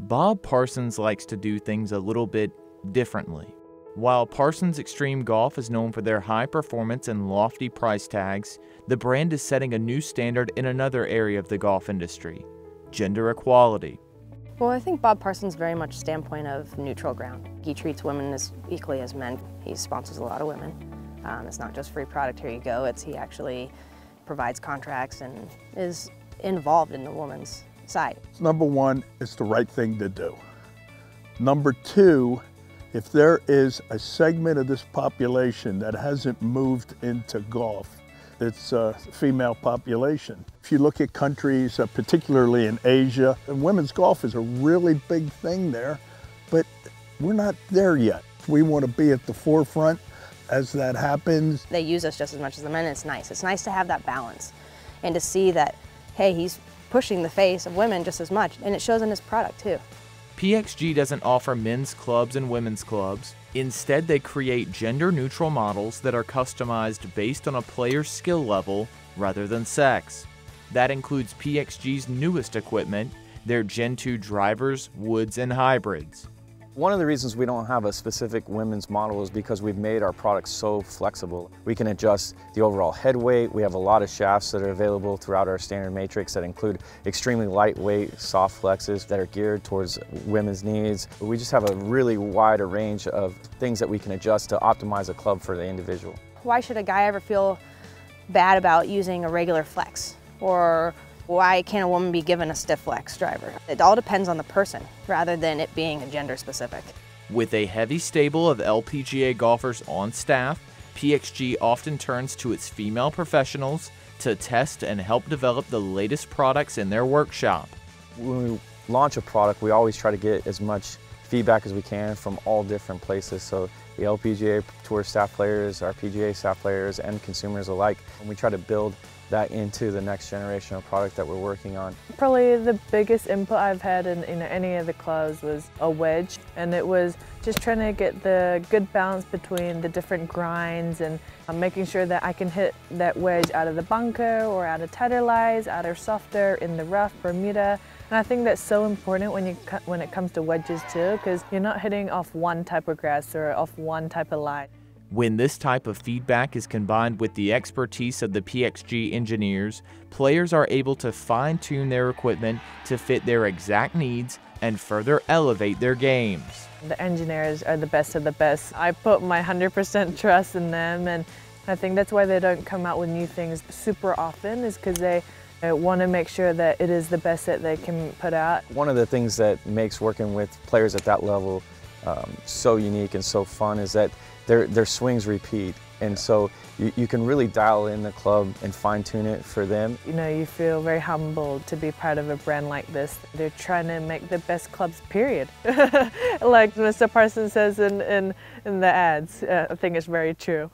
Bob Parsons likes to do things a little bit differently. While Parsons Extreme Golf is known for their high performance and lofty price tags, the brand is setting a new standard in another area of the golf industry: gender equality. Well, I think Bob Parsons' very much standpoint of neutral ground. He treats women as equally as men. He sponsors a lot of women. It's not just free product, here you go. He actually provides contracts and is involved in the woman's side. Number one, it's the right thing to do. Number two, if there is a segment of this population that hasn't moved into golf, it's a female population. If you look at countries, particularly in Asia, and women's golf is a really big thing there, but we're not there yet. We want to be at the forefront as that happens. They use us just as much as the men, and it's nice. It's nice to have that balance and to see that, hey, he's pushing the face of women just as much, and it shows in his product too. PXG doesn't offer men's clubs and women's clubs. Instead, they create gender-neutral models that are customized based on a player's skill level rather than sex. That includes PXG's newest equipment, their Gen 2 drivers, woods, and hybrids. One of the reasons we don't have a specific women's model is because we've made our products so flexible. We can adjust the overall head weight. We have a lot of shafts that are available throughout our standard matrix that include extremely lightweight, soft flexes that are geared towards women's needs. We just have a really wide range of things that we can adjust to optimize a club for the individual. Why should a guy ever feel bad about using a regular flex? Or why can't a woman be given a stiff flex driver? It all depends on the person rather than it being a gender specific. With a heavy stable of LPGA golfers on staff, PXG often turns to its female professionals to test and help develop the latest products in their workshop. When we launch a product, we always try to get as much feedback as we can from all different places. So the LPGA Tour staff players, our PGA staff players, and consumers alike. And we try to build that into the next generation of product that we're working on. Probably the biggest input I've had in any of the clubs was a wedge, and it was just trying to get the good balance between the different grinds and making sure that I can hit that wedge out of the bunker or out of tighter lies, out of softer, in the rough, Bermuda. And I think that's so important when it comes to wedges too, because you're not hitting off one type of grass or off one type of lie. When this type of feedback is combined with the expertise of the PXG engineers, players are able to fine-tune their equipment to fit their exact needs and further elevate their games. The engineers are the best of the best. I put my 100% trust in them, and I think that's why they don't come out with new things super often, is because they want to make sure that it is the best that they can put out. One of the things that makes working with players at that level so unique and so fun is that their swings repeat, and so you can really dial in the club and fine-tune it for them. You know, you feel very humbled to be part of a brand like this. They're trying to make the best clubs, period. Like Mr. Parsons says in the ads. I think it's very true.